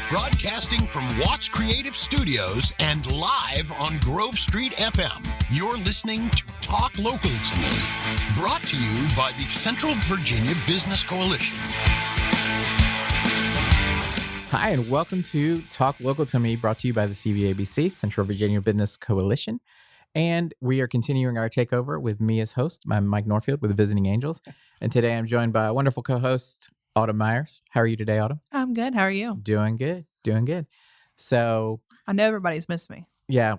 Broadcasting from Watts Creative Studios and live on Grove Street FM. You're listening to Talk Local to Me, brought to you by the Central Virginia Business Coalition. Hi, and welcome to Talk Local to Me, brought to you by the CVABC, Central Virginia Business Coalition. And we are continuing our takeover with me as host. I'm Mike Norfield with the Visiting Angels. And today I'm joined by a wonderful co-host, Autumn Myers. How are you today, Autumn? I'm good. How are you? Doing good. So I know everybody's missed me. yeah,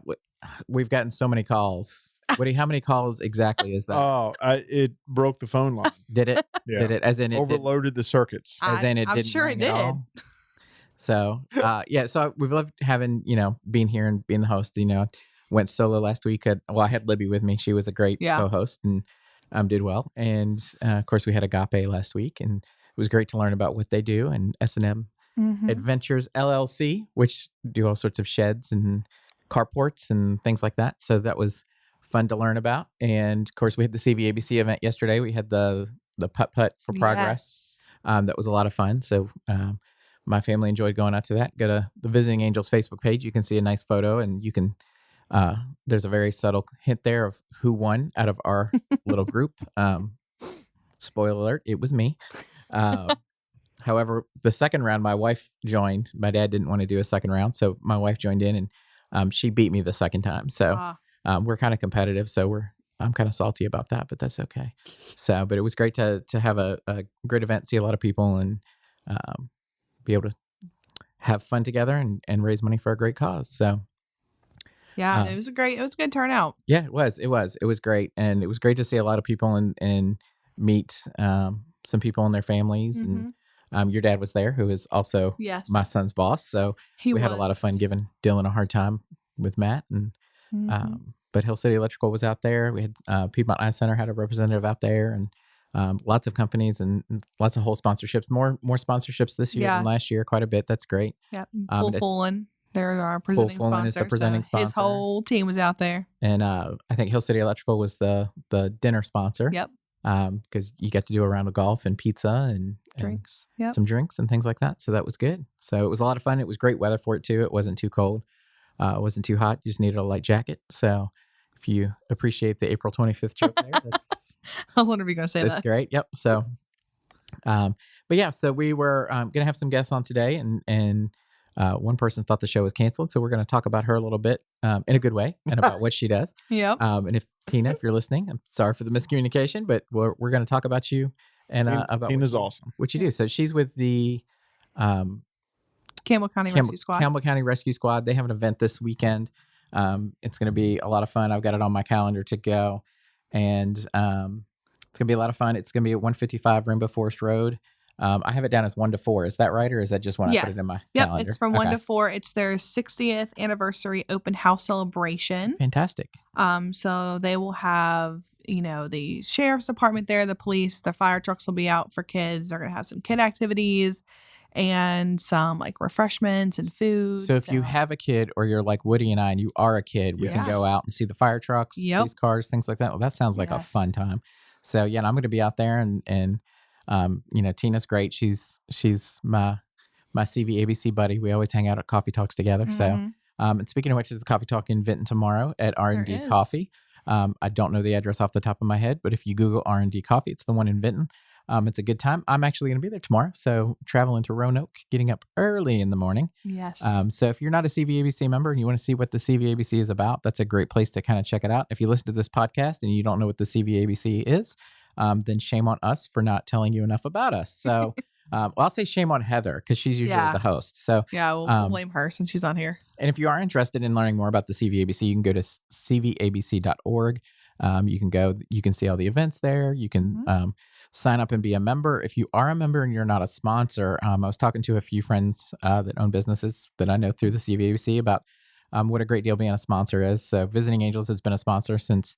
we've gotten so many calls. Woody, how many calls exactly is that? Oh, it broke the phone line. Did it? Yeah. Did it? As in it Overloaded the circuits. As in it I'm didn't sure ring it at did. all? So, so we've loved having, being here and being the host. Went solo last week. I had Libby with me. She was a great co-host and did well. And, of course, we had Agape last week, and it was great to learn about what they do. And S&M Adventures LLC, which do all sorts of sheds and carports and things like that. So that was fun to learn about. And, of course, we had the CVABC event yesterday. We had the Putt-Putt for Progress. That was a lot of fun. So, my family enjoyed going out to that. Go to the Visiting Angels Facebook page. You can see a nice photo, and you can, there's a very subtle hint there of who won out of our little group. Spoiler alert, it was me. However, the second round, my wife joined. My dad didn't want to do a second round, so my wife joined in, and she beat me the second time. So we're kind of competitive, so I'm kind of salty about that, but that's okay. So, but it was great to have a great event, see a lot of people, and be able to have fun together and raise money for a great cause. So yeah, it was a good turnout. Yeah, it was great. And it was great to see a lot of people and meet some people and their families. And your dad was there, who is also my son's boss. So we had a lot of fun giving Dylan a hard time with Matt. And but Hill City Electrical was out there. We had Piedmont Eye Center had a representative out there, and lots of companies and lots of whole sponsorships. More sponsorships this year than last year, quite a bit. That's great. Yeah, Paul Fullen, they're our presenting sponsor. Fullen is the presenting sponsor. His whole team was out there. And I think Hill City Electrical was the dinner sponsor. Yep. Because you got to do a round of golf and pizza and drinks. And some drinks and things like that. So that was good. So it was a lot of fun. It was great weather for it too. It wasn't too cold. It wasn't too hot. You just needed a light jacket. So if you appreciate the April 25th joke there, that's... I was wondering if you were going to say that. That's great. Yep. So, but yeah, so we were going to have some guests on today, and one person thought the show was canceled. So we're going to talk about her a little bit in a good way and about what she does. Yep. And if Tina, if you're listening, I'm sorry for the miscommunication, but we're going to talk about you and about Tina's awesome. What you do. So she's with the Campbell County Rescue Squad. Campbell County Rescue Squad. They have an event this weekend. It's going to be a lot of fun. I've got it on my calendar to go, and it's going to be a lot of fun. It's going to be at 155 Rainbow Forest Road. I have it down as 1 to 4. Is that right, or is that just when I put it in my calendar? Yep, it's from 1 to 4. It's their 60th anniversary open house celebration. Fantastic. So they will have, the sheriff's department there, the police, the fire trucks will be out for kids. They're going to have some kid activities and some like refreshments and food. So if you have a kid, or you're like Woody and I, and you are a kid, we can go out and see the fire trucks, police cars, things like that. Well, that sounds like a fun time. So yeah, I'm going to be out there, and Tina's great. She's my CVABC buddy. We always hang out at Coffee Talks together. So, and speaking of which, there's the Coffee Talk in Vinton tomorrow at R&D Coffee. I don't know the address off the top of my head, but if you Google R&D Coffee, it's the one in Vinton. It's a good time. I'm actually going to be there tomorrow. So traveling to Roanoke, getting up early in the morning. Yes. So if you're not a CVABC member and you want to see what the CVABC is about, that's a great place to kind of check it out. If you listen to this podcast and you don't know what the CVABC is, then shame on us for not telling you enough about us. So I'll say shame on Heather, because she's usually the host. So yeah, we'll blame her since she's on here. And if you are interested in learning more about the CVABC, you can go to cvabc.org. You can see all the events there. You can sign up and be a member. If you are a member and you're not a sponsor, I was talking to a few friends that own businesses that I know through the CVABC about what a great deal being a sponsor is. So Visiting Angels has been a sponsor since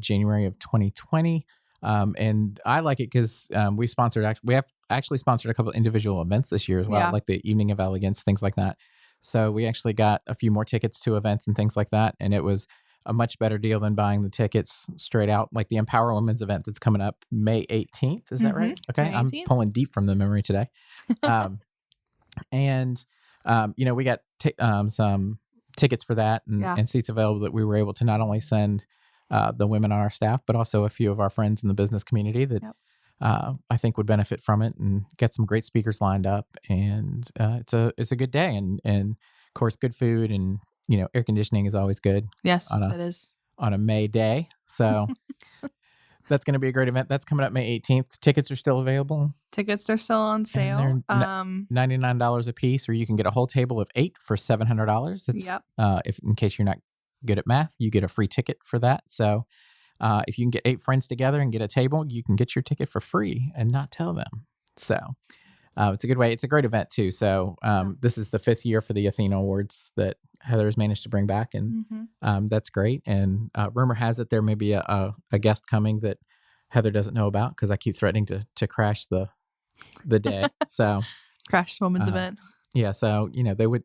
January of 2020. And I like it because we have actually sponsored a couple of individual events this year as well, like the Evening of Elegance, things like that. So we actually got a few more tickets to events and things like that. And it was a much better deal than buying the tickets straight out, like the Empower Women's event that's coming up May 18th. Is that right? Okay. I'm pulling deep from the memory today. And We got some tickets for that and seats available that we were able to not only send the women on our staff, but also a few of our friends in the business community that I think would benefit from it, and get some great speakers lined up. And it's a good day, and of course, good food, and air conditioning is always good. Yes, it is on a May day. So that's going to be a great event. That's coming up May 18th. Tickets are still available. Tickets are still on sale. $99 a piece, or you can get a whole table of 8 for $700. If in case you're not good at math, you get a free ticket for that. So if you can get 8 friends together and get a table, you can get your ticket for free and not tell them. So it's a good way. It's a great event too. So this is the 5th year for the Athena Awards that Heather has managed to bring back, and that's great. And rumor has it there may be a guest coming that Heather doesn't know about, because I keep threatening to crash the day. So crash the women's event. Yeah. So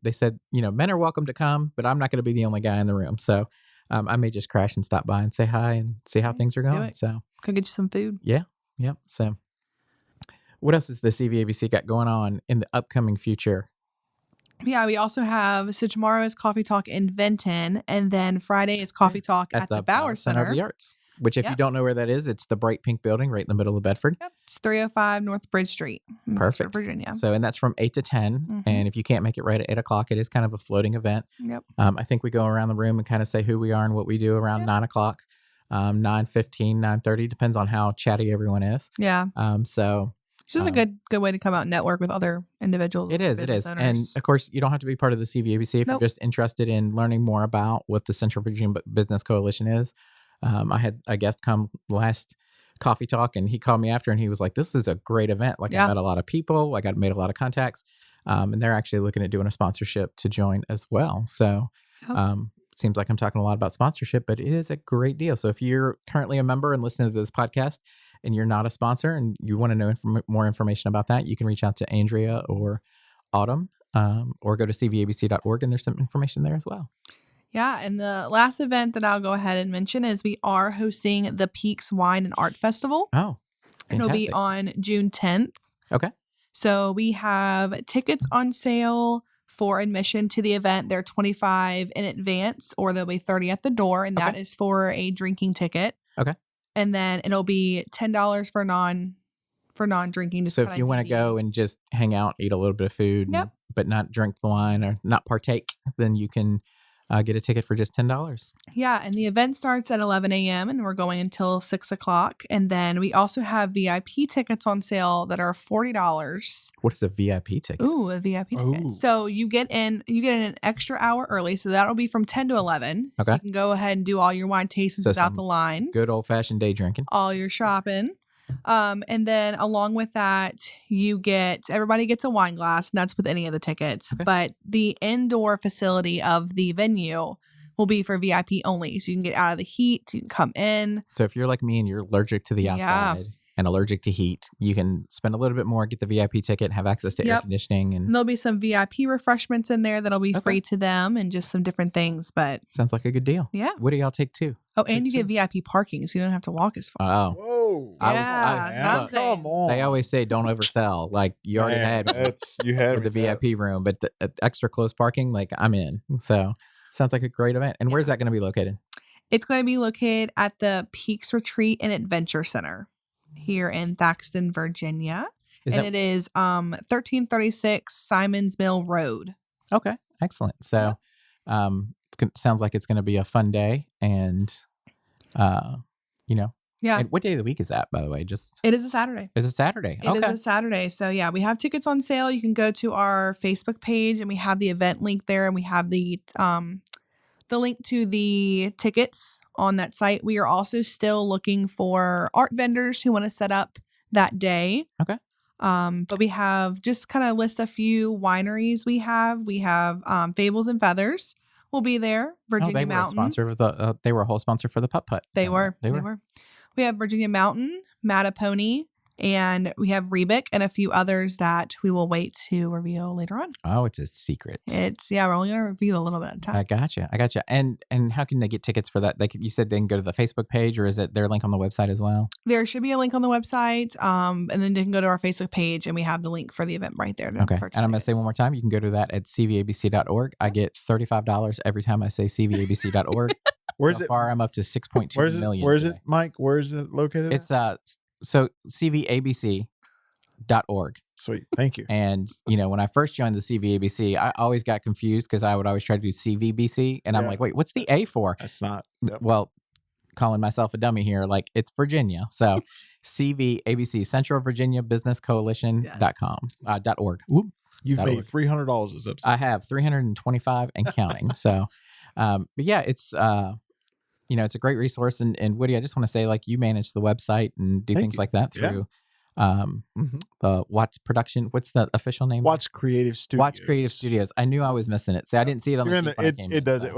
they said men are welcome to come, but I'm not going to be the only guy in the room. So I may just crash and stop by and say hi and see how things are going. So go get you some food. Yeah. Yep. So what else is the CVABC got going on in the upcoming future? Yeah, we also have, so tomorrow is Coffee Talk in Vinton, and then Friday is Coffee Talk at the Bauer Center of the Arts, which if you don't know where that is, it's the bright pink building right in the middle of Bedford. Yep, it's 305 North Bridge Street. Perfect. Virginia. So, and that's from 8 to 10. And if you can't make it right at 8 o'clock, it is kind of a floating event. Yep. I think we go around the room and kind of say who we are and what we do around 9 o'clock, 9:15, 9:30, depends on how chatty everyone is. Yeah. So it's just a good way to come out and network with other individuals. It is. Owners. And of course, you don't have to be part of the CVABC if you're just interested in learning more about what the Central Virginia Business Coalition is. I had a guest come last Coffee Talk, and he called me after, and he was like, "This is a great event. Like, I met a lot of people. I made a lot of contacts, and they're actually looking at doing a sponsorship to join as well." So, seems like I'm talking a lot about sponsorship, but it is a great deal. So if you're currently a member and listening to this podcast and you're not a sponsor and you want to know more information about that, you can reach out to Andrea or Autumn, or go to cvabc.org, and there's some information there as well. Yeah, and the last event that I'll go ahead and mention is we are hosting the Peaks Wine and Art Festival. Oh, fantastic. It'll be on June 10th. Okay. So we have tickets on sale for admission to the event. They're $25 in advance, or they'll be $30 at the door, and that is for a drinking ticket. Okay. And then it'll be $10 for non-drinking. So if you want to go and just hang out, eat a little bit of food, but not drink the wine or not partake, then you can get a ticket for just $10. Yeah, and the event starts at 11 a.m. and we're going until 6 o'clock. And then we also have VIP tickets on sale that are $40. What is a VIP ticket? Ooh, a VIP ticket. So you get in an extra hour early. So that'll be from 10 to 11. Okay. So you can go ahead and do all your wine tastings without the lines. Good old-fashioned day drinking. All your shopping. And then along with that, everybody gets a wine glass, and that's with any of the tickets. Okay. But the indoor facility of the venue will be for VIP only. So you can get out of the heat, you can come in. So if you're like me and you're allergic to the outside and allergic to heat, you can spend a little bit more, get the VIP ticket, have access to air conditioning. And there'll be some VIP refreshments in there that'll be free to them, and just some different things. But sounds like a good deal. Yeah. What do y'all take too? Oh, and you get VIP parking, so you don't have to walk as far. Oh. Whoa. Come on. They always say don't oversell. Like, you already had the VIP room, but the extra close parking, like, I'm in. So sounds like a great event. And where's that going to be located? It's going to be located at the Peaks Retreat and Adventure Center here in Thaxton, Virginia. It is 1336 Simons Mill Road. Okay, excellent. So sounds like it's going to be a fun day, and Yeah. And what day of the week is that, by the way? It is a Saturday. It's a Saturday. It is a Saturday. So yeah, we have tickets on sale. You can go to our Facebook page, and we have the event link there, and we have the link to the tickets on that site. We are also still looking for art vendors who want to set up that day. Okay. But we have just kind of list a few wineries we have. We have Fables and Feathers will be there. Virginia Mountain. They were a whole sponsor for the putt-putt. They were. We have Virginia Mountain, Mattapony, And we have Rebic and a few others that we will wait to reveal later on. Oh, it's a secret. We're only going to review a little bit at a time. I gotcha. And how can they get tickets for that? You said they can go to the Facebook page, or is it their link on the website as well? There should be a link on the website, and then they can go to our Facebook page, and we have the link for the event right there. Okay, and I'm going to say one more time, you can go to that at CVABC.org. I get $35 every time I say CVABC.org. Where's so it? far, I'm up to 6.2 million. Where's it, Mike? Where is it located? It's so CVABC.org. Sweet. Thank you. And, when I first joined the CVABC, I always got confused because I would always try to do CVBC. And I'm like, wait, what's the A for? That's not. Yep. Well, calling myself a dummy here, it's Virginia. So CVABC, Central Virginia Business Coalition.com, .org. Whoop. You've made $300 this episode. I have 325 and counting. So, but yeah, it's, it's a great resource. And Woody, I just want to say, you manage the website and do things like that through the Watts Production. What's the official name? Watts Creative Studios. Watts Creative Studios. I knew I was missing it. So I didn't see it on the it does it.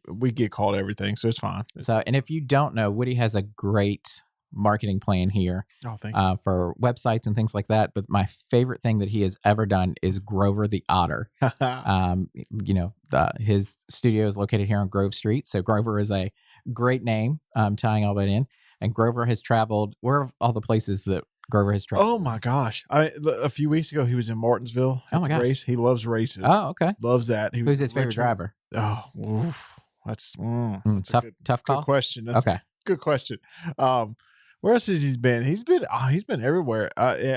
We get called everything, so it's fine. So, and if you don't know, Woody has a great marketing plan here for websites and things like that. But my favorite thing that he has ever done is Grover the Otter. His studio is located here on Grove Street. So Grover is a great name, tying all that in. And Grover has traveled. Where are all the places that Grover has traveled? Oh my gosh! A few weeks ago, he was in Martinsville. Oh my gosh! Race. He loves races. Oh, okay. Loves that. Who's his favorite driver? Oh, oof. That's tough call. Good question. That's a good question. Where else has he been? He's been everywhere.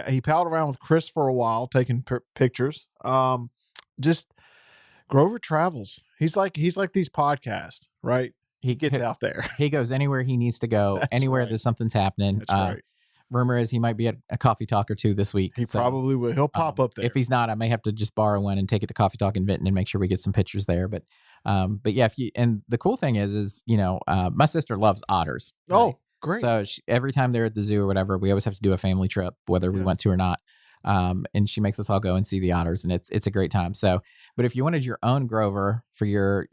He palled around with Chris for a while, taking pictures. Just Grover travels. He's like these podcasts, right? He gets out there. He goes anywhere he needs to go. Anywhere that something's happening. That's right. Rumor is he might be at a Coffee Talk or two this week. He probably will. He'll pop up there. If he's not, I may have to just borrow one and take it to Coffee Talk in Vinton and make sure we get some pictures there. But yeah, and the cool thing is my sister loves otters. Right? Oh, great. So every time they're at the zoo or whatever, we always have to do a family trip, whether we want to or not. And she makes us all go and see the otters, and it's a great time. So, but if you wanted your own Grover for your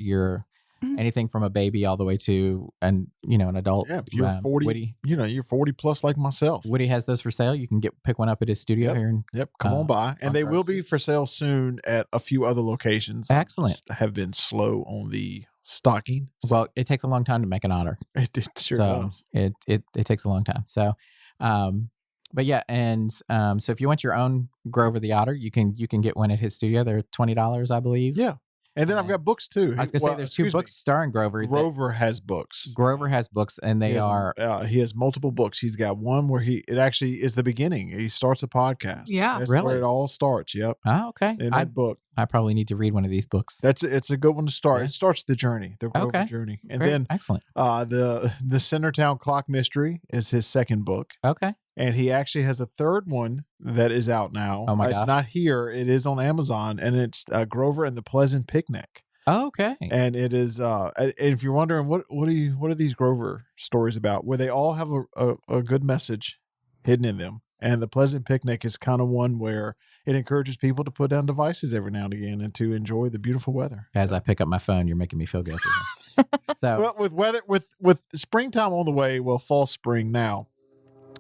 anything from a baby all the way to an adult. Yeah, if you're 40, Woody, you're 40 plus like myself. Woody has those for sale. You can pick one up at his studio here. Come on by. And they will be for sale soon at a few other locations. Excellent. Have been slow on the stocking. Well, it takes a long time to make an otter. It sure does. It takes a long time. So, but yeah, and so if you want your own Grover the Otter, you can get one at his studio. They're $20, I believe. Yeah. And then I've got books too. I was going to say there's two books starring Grover. Grover has books. Grover has books, and they he has multiple books. He's got one where it actually is the beginning. He starts a podcast. Yeah. That's really? where it all starts. Yep. Oh, okay. In that book. I probably need to read one of these books. It's a good one to start. Yeah. It starts the journey, the Grover journey. And Great. then excellent. The Centertown Clock Mystery is his second book. Okay. And he actually has a third one that is out now. Oh my gosh. It's not here. It is on Amazon, and it's Grover and the Pleasant Picnic. Oh, okay. And it is and if you're wondering what are these Grover stories about, where they all have a good message hidden in them. And the Pleasant Picnic is kind of one where it encourages people to put down devices every now and again and to enjoy the beautiful weather. As I pick up my phone, you're making me feel guilty. So well, with springtime on the way, fall spring now,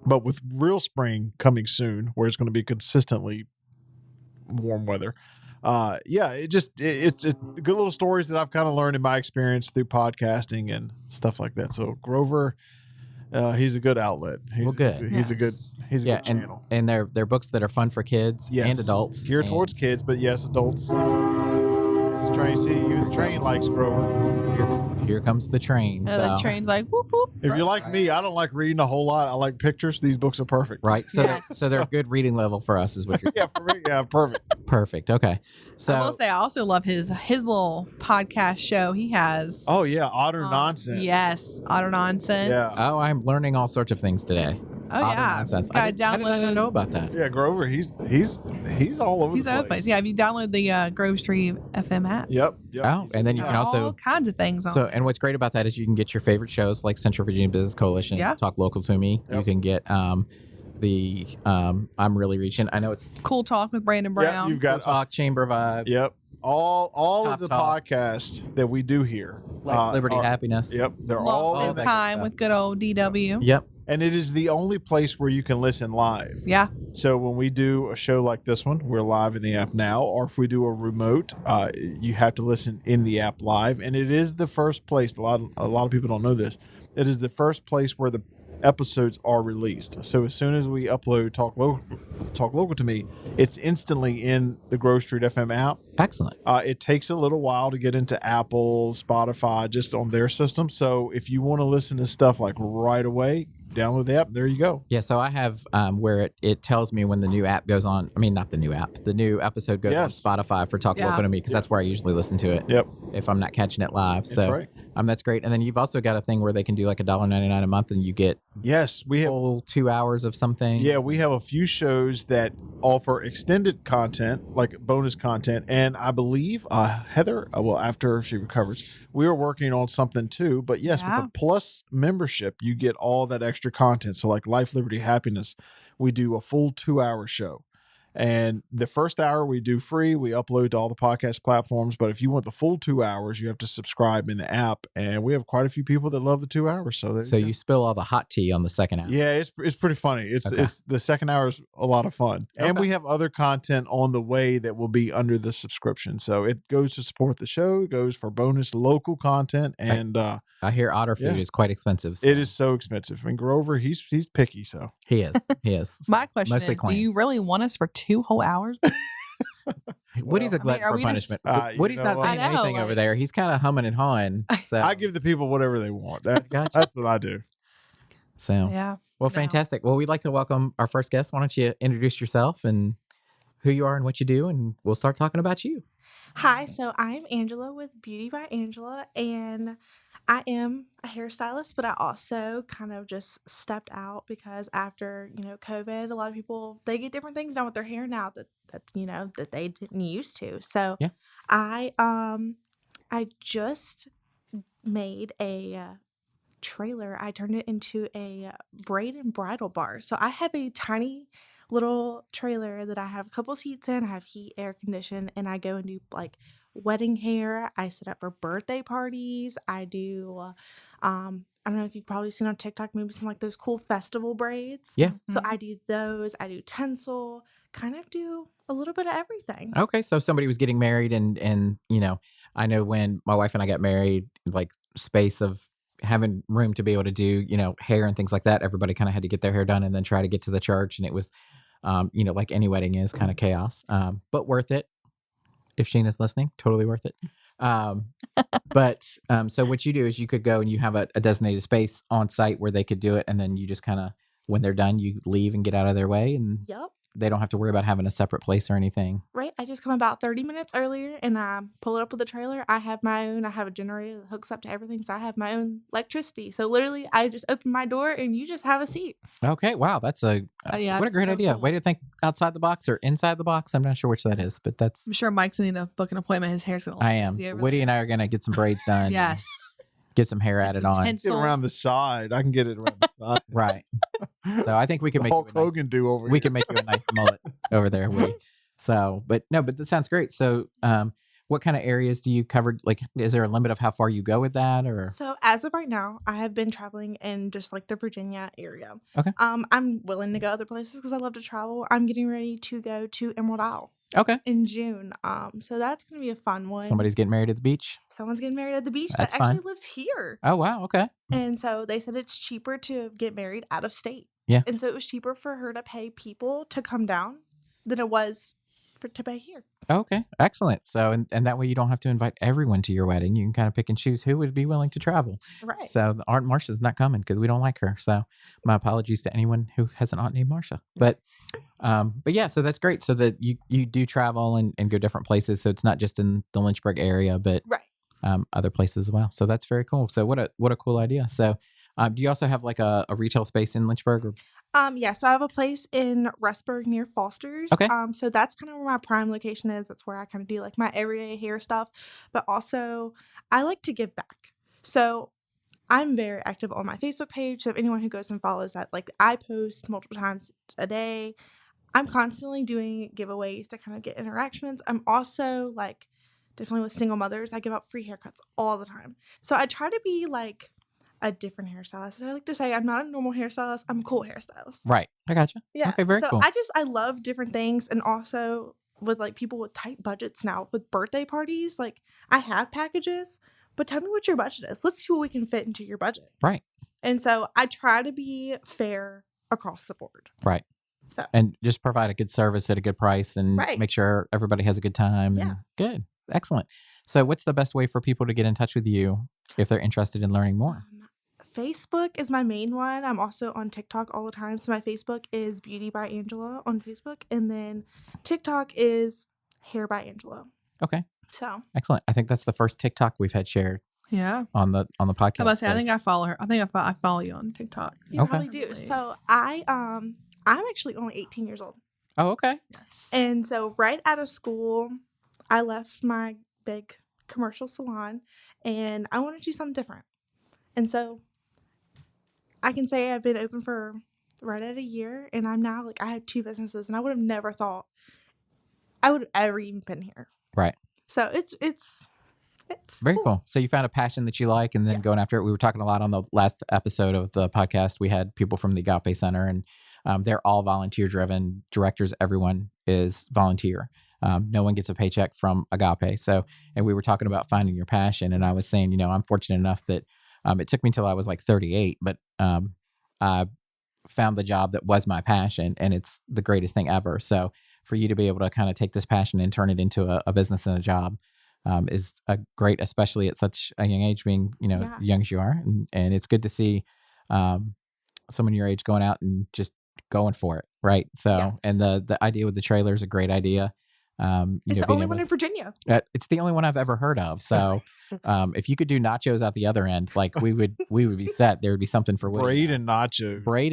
but with real spring coming soon, where it's going to be consistently warm weather. It's good little stories that I've kind of learned in my experience through podcasting and stuff like that. So Grover, he's a good outlet. He's a good channel. And they're books that are fun for kids and adults. Geared towards kids, but yes, adults. The train, the train likes Grover. Here comes the train. The train's like whoop whoop. If you're like me, I don't like reading a whole lot. I like pictures. These books are perfect. Right. So they're a good reading level for us, is what you're saying. Yeah, for me, perfect. Perfect. Okay. So I will say I also love his little podcast show he has. Oh yeah, Otter Nonsense. Yes, Otter Nonsense. Yeah. Oh, I'm learning all sorts of things today. Oh Otter yeah. Nonsense. I did not know about that. Yeah, Grover, he's all over He's the all over place. the place. Yeah, if you download the Grove Street FM app. Yep. Oh, and then you can also all kinds of things on. So, and what's great about that is you can get your favorite shows like Central Virginia Business Coalition, Talk Local to Me. Yep. You can get the I'm Really Reaching. I know it's Cool Talk with Brandon Brown. Yep, you've got Cool Talk, Chamber Vibe. Yep. All Top of the Talk. podcasts that we do here. Liberty, Happiness. Yep. They're all Long in that Time stuff. with good old DW. Yep. And it is the only place where you can listen live. Yeah. So when we do a show like this one, we're live in the app now. Or if we do a remote, you have to listen in the app live. And it is the first place. A lot of people don't know this. It is the first place where the episodes are released. So as soon as we upload Talk Local to Me, it's instantly in the Grove Street FM app. Excellent. It takes a little while to get into Apple, Spotify, just on their system. So if you want to listen to stuff like right away, download the app. There you go. Yeah, so I have where it tells me when the new app goes on. I mean, not the new app. The new episode goes on Spotify for Talk Local to Me, because that's where I usually listen to it. Yep. If I'm not catching it live. That's so right. That's great. And then you've also got a thing where they can do like $1.99 a month, and you get we have full 2 hours of something. Yeah, we have a few shows that offer extended content, like bonus content. And I believe Heather, after she recovers, we are working on something too. But yes, with the Plus membership, you get all that extra content. So like Life, Liberty, Happiness, we do a full 2-hour show. And the first hour we do free. We upload to all the podcast platforms. But if you want the full 2 hours, you have to subscribe in the app. And we have quite a few people that love the 2 hours. So you spill all the hot tea on the second hour. Yeah, it's pretty funny. It's the second hour is a lot of fun. And we have other content on the way that will be under the subscription. So it goes to support the show. It goes for bonus local content. And I hear otter food is quite expensive. So. It is so expensive. And Grover, he's picky. So he is. He is. My question is, do you really want us for 2 whole hours? Woody's a glutton for punishment. Woody's not saying anything over there. He's kind of humming and hawing. So I give the people whatever they want. That's what I do. So well, fantastic. Well, we'd like to welcome our first guest. Why don't you introduce yourself and who you are and what you do, and we'll start talking about you. Hi, so I'm Angela with Beauty by Angela, and I am a hairstylist, but I also kind of just stepped out because after, COVID, a lot of people, they get different things done with their hair now that they didn't used to. So I just made a trailer. I turned it into a braid and bridal bar. So I have a tiny little trailer that I have a couple seats in. I have heat, air condition, and I go and do like wedding hair. I set up for birthday parties. I do I don't know if you've probably seen on TikTok, maybe some like those cool festival braids. Yeah. So I do those. I do tinsel, kind of do a little bit of everything. Okay. So somebody was getting married and I know when my wife and I got married, like space of having room to be able to do, hair and things like that. Everybody kind of had to get their hair done and then try to get to the church. And it was, like any wedding is, kind of chaos, but worth it. If Sheena's listening, totally worth it. So what you do is you could go and you have a designated space on site where they could do it. And then you just kind of, when they're done, you leave and get out of their way. And they don't have to worry about having a separate place or anything. Right. I just come about 30 minutes earlier and I pull it up with the trailer. I have a generator that hooks up to everything. So I have my own electricity. So literally I just open my door and you just have a seat. Okay. Wow. That's what a great idea. Cool. Way to think outside the box or inside the box. I'm not sure which that is, but that's. I'm sure Mike's going to need to book an appointment. His hair's going to look I am. Woody and I are going to get some braids done. Yes. Get some hair added on. Get around the side. I can get it around the side. Right. So I think we can make Hulk Hogan do over here. We can make you a nice mullet over there, Woody. So, but that sounds great. So, what kind of areas do you cover? Like, is there a limit of how far you go with that, or? So as of right now, I have been traveling in just like the Virginia area. Okay. I'm willing to go other places because I love to travel. I'm getting ready to go to Emerald Isle. Okay. In June. So that's going to be a fun one. Somebody's getting married at the beach? Someone's getting married at the beach That's that fun. actually lives here. Oh, wow. Okay. And so they said it's cheaper to get married out of state. Yeah. And so it was cheaper for her to pay people to come down than it was to pay here. Okay. Excellent. So, and that way you don't have to invite everyone to your wedding. You can kind of pick and choose who would be willing to travel. Right. So Aunt Marsha's not coming because we don't like her. So my apologies to anyone who has an aunt named Marsha. But yeah, so that's great. So that you do travel and go different places. So it's not just in the Lynchburg area, but other places as well. So that's very cool. So what a cool idea. So do you also have like a retail space in Lynchburg? Or? So I have a place in Rustburg near Foster's. Okay. So that's kind of where my prime location is. That's where I kind of do like my everyday hair stuff. But also I like to give back. So I'm very active on my Facebook page. So if anyone who goes and follows that, like I post multiple times a day. I'm constantly doing giveaways to kind of get interactions. I'm also like definitely with single mothers. I give out free haircuts all the time. So I try to be like a different hairstylist. I like to say I'm not a normal hairstylist. I'm a cool hairstylist. Right. I gotcha. Yeah. Okay, very so cool. I love different things, and also with like people with tight budgets now with birthday parties, like I have packages, but tell me what your budget is. Let's see what we can fit into your budget. Right. And so I try to be fair across the board. Right. So and just provide a good service at a good price and make sure everybody has a good time. Yeah. And good. Excellent. So what's the best way for people to get in touch with you if they're interested in learning more? Facebook is my main one. I'm also on TikTok all the time. So my Facebook is Beauty by Angela on Facebook. And then TikTok is Hair by Angela. Okay. So excellent. I think that's the first TikTok we've had shared. Yeah. On the podcast. I was about to say, I think I follow her. I think I follow you on TikTok. You probably do. So I'm actually only 18 years old. Oh, okay. Yes. And so right out of school, I left my big commercial salon and I wanted to do something different. And so I can say I've been open for right at a year, and I'm now I have 2 businesses, and I would have never thought I would have ever even been here. Right. So it's very cool. So you found a passion that you like, and then going after it. We were talking a lot on the last episode of the podcast. We had people from the Agape Center, and they're all volunteer driven. Directors, everyone is volunteer. No one gets a paycheck from Agape. So, and we were talking about finding your passion, and I was saying, I'm fortunate enough that it took me till I was 38, but I found the job that was my passion, and it's the greatest thing ever. So for you to be able to kind of take this passion and turn it into a business and a job is a great, especially at such a young age, being, young as you are. And it's good to see someone your age going out and just going for it. Right. So, and the idea with the trailer is a great idea. It's the only one in Virginia. It's the only one I've ever heard of. So, if you could do nachos out the other end, we would be set. There would be something for Woody. Braid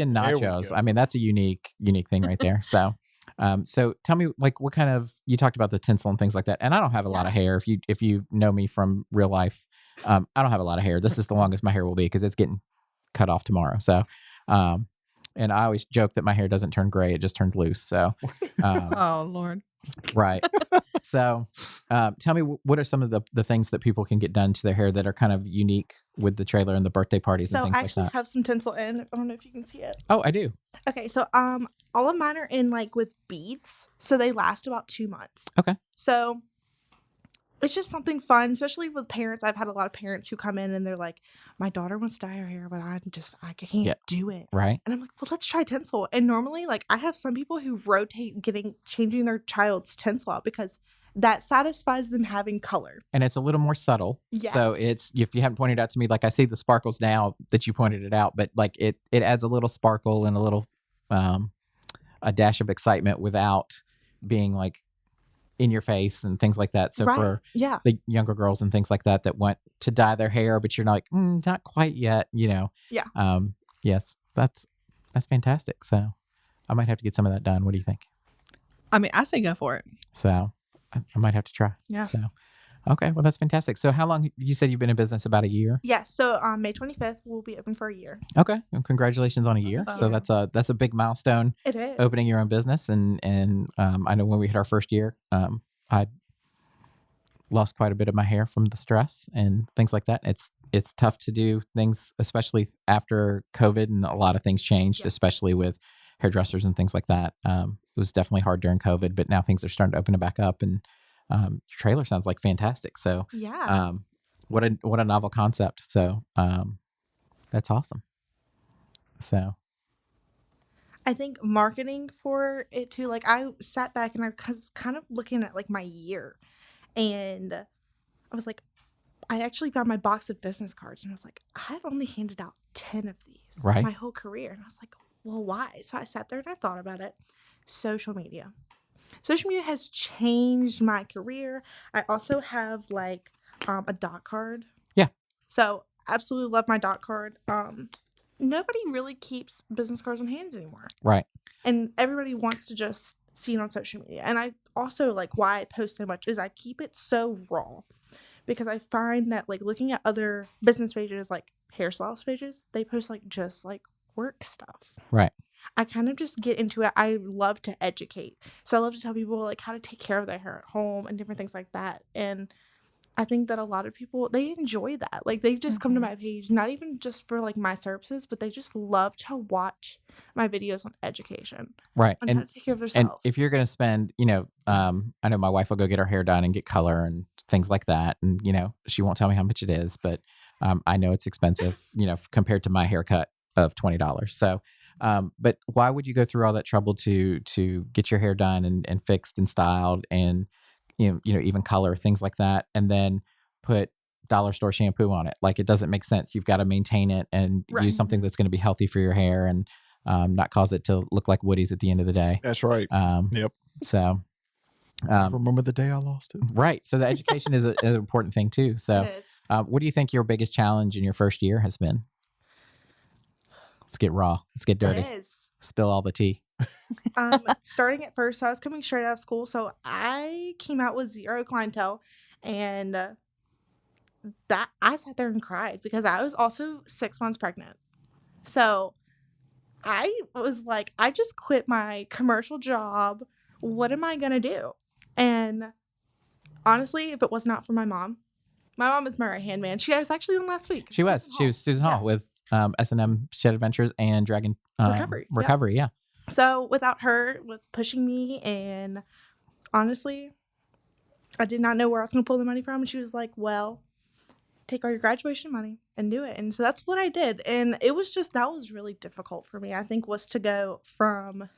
and nachos. I mean, that's a unique thing right there. So, so tell me, what kind of, you talked about the tinsel and things like that. And I don't have a lot of hair. If you know me from real life, I don't have a lot of hair. This is the longest my hair will be because it's getting cut off tomorrow. So, and I always joke that my hair doesn't turn gray; it just turns loose. So, oh Lord. Right. So, tell me, what are some of the things that people can get done to their hair that are kind of unique with the trailer and the birthday parties and things like that? So I actually have some tinsel in. I don't know if you can see it. Oh, I do. Okay, so all of mine are in with beads, so they last about 2 months. Okay. So it's just something fun, especially with parents. I've had a lot of parents who come in and they're like, my daughter wants to dye her hair, but I can't do it. Right. And I'm like, well, let's try tinsel. And normally, I have some people who rotate changing their child's tinsel out because that satisfies them having color. And it's a little more subtle. Yes. So it's, if you haven't pointed out to me, I see the sparkles now that you pointed it out, but it adds a little sparkle and a little, a dash of excitement without being in your face and things like that. So for the younger girls and things like that want to dye their hair, but you're not not quite yet, Yeah. Yes, that's fantastic. So I might have to get some of that done. What do you think? I mean, I say go for it. So I might have to try. Yeah. So, okay. Well, that's fantastic. So how long, you said you've been in business about a year? Yes. So May 25th, we'll be open for a year. Okay. Well, congratulations on a year. So that's a big milestone. It is. Opening your own business. And I know when we hit our first year, I lost quite a bit of my hair from the stress and things like that. It's tough to do things, especially after COVID, and a lot of things changed, especially with hairdressers and things like that. It was definitely hard during COVID, but now things are starting to open it back up, and your trailer sounds fantastic. So what a novel concept. So that's awesome. So I think marketing for it too, I sat back and I was kind of looking at my year, and I was like, I actually found my box of business cards, and I was like, I've only handed out 10 of these my whole career. And I was like, well, why? So I sat there and I thought about it. Social media has changed my career. I also have a dot card. Yeah. So absolutely love my dot card. Nobody really keeps business cards on hand anymore. Right. And everybody wants to just see it on social media. And I also why I post so much is I keep it so raw, because I find that looking at other business pages, hairstylist pages, they post just work stuff. Right. I kind of just get into it. I love to educate. So I love to tell people how to take care of their hair at home and different things like that. And I think that a lot of people, they enjoy that. Like, they just come to my page, not even just for like my services, but they just love to watch my videos on education. Right. On how to take care of themselves. And if you're going to spend, I know my wife will go get her hair done and get color and things like that. And, she won't tell me how much it is, but I know it's expensive, compared to my haircut of $20. So, but why would you go through all that trouble to get your hair done and fixed and styled and, even color, things like that, and then put dollar store shampoo on it? Like, it doesn't make sense. You've got to maintain it and use something that's going to be healthy for your hair and not cause it to look like Woody's at the end of the day. That's right. Yep. So, remember the day I lost it? Right. So the education is an important thing too. So, what do you think your biggest challenge in your first year has been? Let's get raw. Let's get dirty. It is. Spill all the tea. Starting at first, so I was coming straight out of school, so I came out with 0 clientele, and that I sat there and cried because I was also 6 months pregnant. So I was like, I just quit my commercial job. What am I gonna do? And honestly, if it was not for my mom is my right hand man. She was actually on last week. She was Susan Hall with S&M Shed Adventures and Dragon Recovery. Yeah. So without her, with pushing me, and honestly, I did not know where I was going to pull the money from. And she was like, well, take all your graduation money and do it. And so that's what I did. And it was that was really difficult for me, I think, was to go from,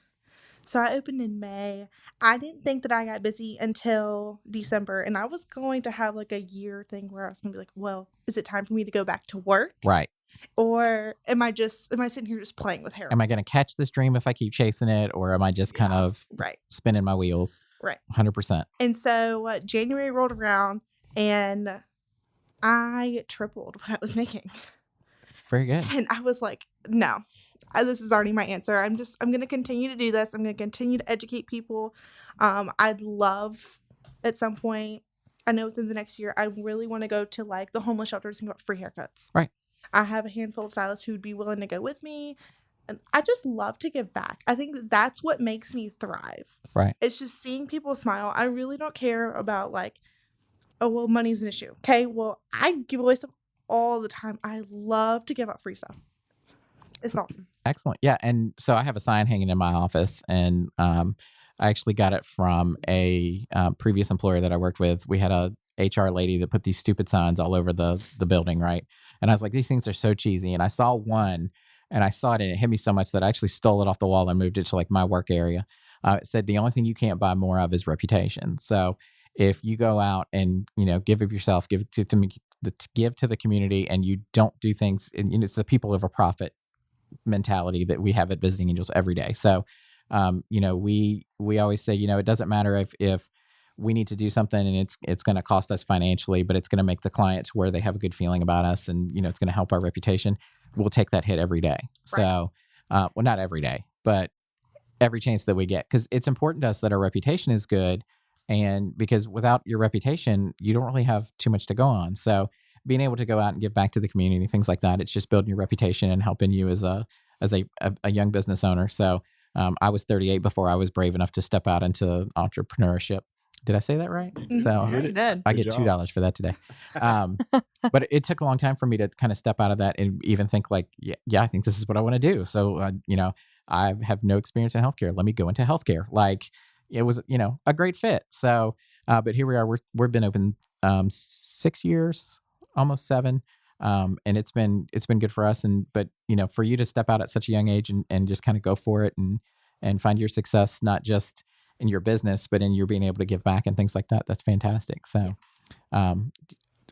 so I opened in May. I didn't think that I got busy until December. And I was going to have like a year thing where I was going to be like, well, is it time for me to go back to work? Right. Or am I sitting here just playing with hair? Am I going to catch this dream if I keep chasing it? Or am I just kind of spinning my wheels? Right. 100%. And so January rolled around and I tripled what I was making. Very good. And I was like, no, this is already my answer. I'm going to continue to do this. I'm going to continue to educate people. I'd love at some point, I know within the next year, I really want to go to like the homeless shelters and get free haircuts. Right. I have a handful of stylists who would be willing to go with me. And I just love to give back. I think that's what makes me thrive. Right. It's just seeing people smile. I really don't care about like, oh, well, money's an issue. Okay. Well, I give away stuff all the time. I love to give out free stuff. It's awesome. Excellent. Yeah. And so I have a sign hanging in my office, and I actually got it from a previous employer that I worked with. We had a HR lady that put these stupid signs all over the building, right? And I was like, these things are so cheesy. And I saw one, and I saw it, and it hit me so much that I actually stole it off the wall and moved it to like my work area. It said, the only thing you can't buy more of is reputation. So if you go out and, give of yourself, give to the community, and you don't do things, and it's the people over profit mentality that we have at Visiting Angels every day. So, we always say, it doesn't matter if we need to do something and it's going to cost us financially, but it's going to make the clients where they have a good feeling about us, and it's going to help our reputation. We'll take that hit every day. Right. So, well, not every day, but every chance that we get, because it's important to us that our reputation is good, and because without your reputation, you don't really have too much to go on. So, being able to go out and give back to the community, things like that, it's just building your reputation and helping you as a young business owner. So, I was 38 before I was brave enough to step out into entrepreneurship. Did I say that right? So you did. I get $2 for that today. But it took a long time for me to kind of step out of that and even think like, yeah, I think this is what I want to do. So, I have no experience in healthcare. Let me go into healthcare. Like, it was, a great fit. So, but here we are. We've been open 6 years, almost 7. And it's been good for us. But for you to step out at such a young age and just kind of go for it and find your success, not just in your business, but in your being able to give back and things like that. That's fantastic. So,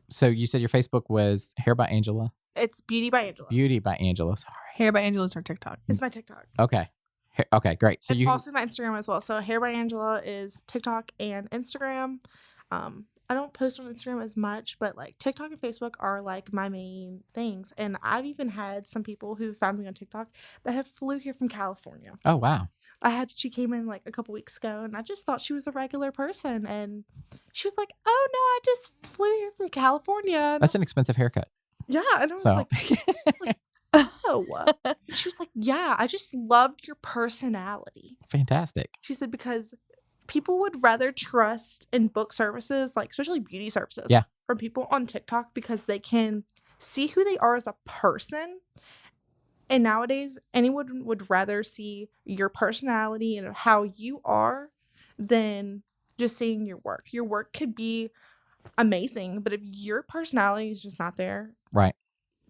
so you said your Facebook was Hair by Angela. It's Beauty by Angela. Beauty by Angela. Sorry. Hair by Angela is her TikTok. It's my TikTok. Okay. Okay, great. So it's also my Instagram as well. So Hair by Angela is TikTok and Instagram. I don't post on Instagram as much, but like TikTok and Facebook are like my main things. And I've even had some people who found me on TikTok that have flew here from California. Oh, wow. She came in like a couple weeks ago, and I just thought she was a regular person. And she was like, oh no, I just flew here from California. That's an expensive haircut. Yeah. And I was like, oh. She was like, yeah, I just loved your personality. Fantastic. She said, because people would rather trust and book services, like especially beauty services, Yeah. from people on TikTok because they can see who they are as a person. And nowadays, anyone would rather see your personality and how you are than just seeing your work. Your work could be amazing, but if your personality is just not there, Right.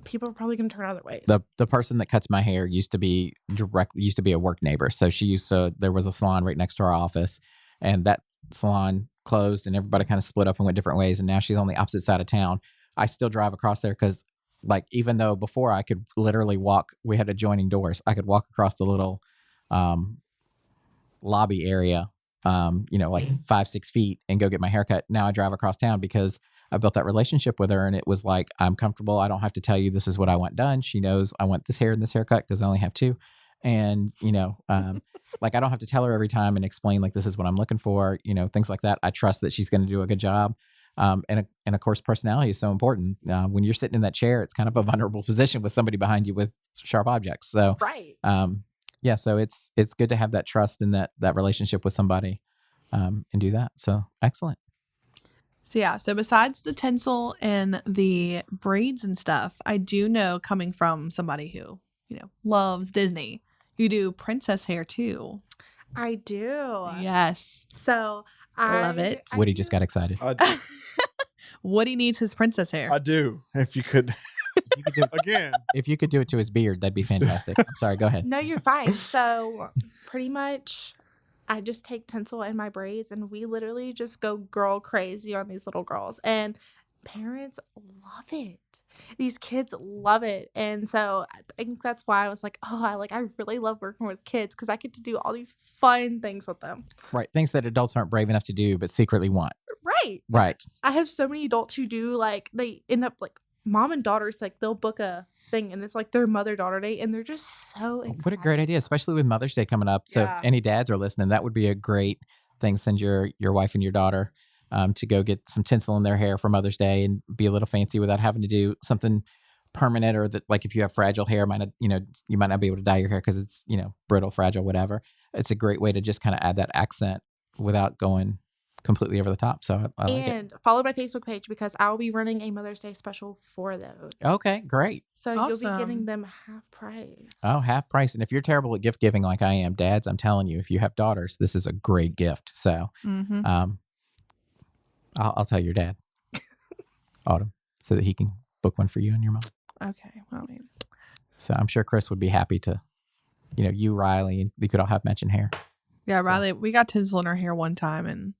people are probably going to turn other ways. The person that cuts my hair used to be a work neighbor. So there was a salon right next to our office, and that salon closed and everybody kind of split up and went different ways. And now she's on the opposite side of town. I still drive across there because, like, even though before I could literally walk, we had adjoining doors. I could walk across the little lobby area, like 5-6 feet and go get my haircut. Now I drive across town because I built that relationship with her, and it was like, I'm comfortable. I don't have to tell you this is what I want done. She knows I want this hair and this haircut because I only have 2. And, like, I don't have to tell her every time and explain, like, this is what I'm looking for, things like that. I trust that she's going to do a good job. And of course, personality is so important. When you're sitting in that chair, it's kind of a vulnerable position with somebody behind you with sharp objects. So, right. So it's good to have that trust and that relationship with somebody, and do that. So excellent. So besides the tinsel and the braids and stuff, I do know, coming from somebody who, loves Disney, you do princess hair too. I do. Yes. So I love it. Woody just got excited. Woody needs his princess hair. I do. If you could. You could do it Again. If you could do it to his beard, that'd be fantastic. I'm sorry. Go ahead. No, you're fine. So pretty much I just take tinsel in my braids and we literally just go girl crazy on these little girls. And parents love it. These kids love it. And so I think that's why I was like, I really love working with kids because I get to do all these fun things with them. Right. Things that adults aren't brave enough to do, but secretly want. Right. Right. I have so many adults who do, like, they end up like mom and daughters, like they'll book a thing and it's like their mother-daughter day and they're just so excited. What a great idea, especially with Mother's Day coming up. So if any dads are listening, that would be a great thing. Send your wife and your daughter to go get some tinsel in their hair for Mother's Day and be a little fancy without having to do something permanent, or that, like, if you have fragile hair, you might not be able to dye your hair because it's, brittle, fragile, whatever. It's a great way to just kind of add that accent without going completely over the top. So I like it. And follow my Facebook page because I'll be running a Mother's Day special for those. Okay, great. So you'll be getting them half price. Oh, half price. And if you're terrible at gift giving like I am, dads, I'm telling you, if you have daughters, this is a great gift. So I'll tell your dad, Autumn, so that he can book one for you and your mom. Okay. Well, so I'm sure Chris would be happy to, you, Riley, and we could all have matching hair. Yeah, Riley, we got tinsel in her hair one time, and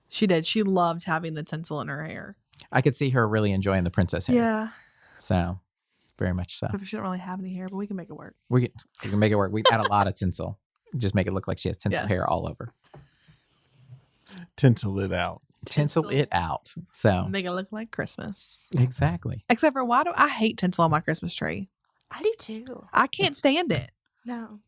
she did. She loved having the tinsel in her hair. I could see her really enjoying the princess hair. Yeah. So, very much so. But she don't really have any hair, but we can make it work. We can make it work. We add a lot of tinsel. Just make it look like she has tinsel hair all over. Tinsel it out. Tinsel it out. So make it look like Christmas. Exactly. Except for, why do I hate tinsel on my Christmas tree? I do too. I can't stand it. No.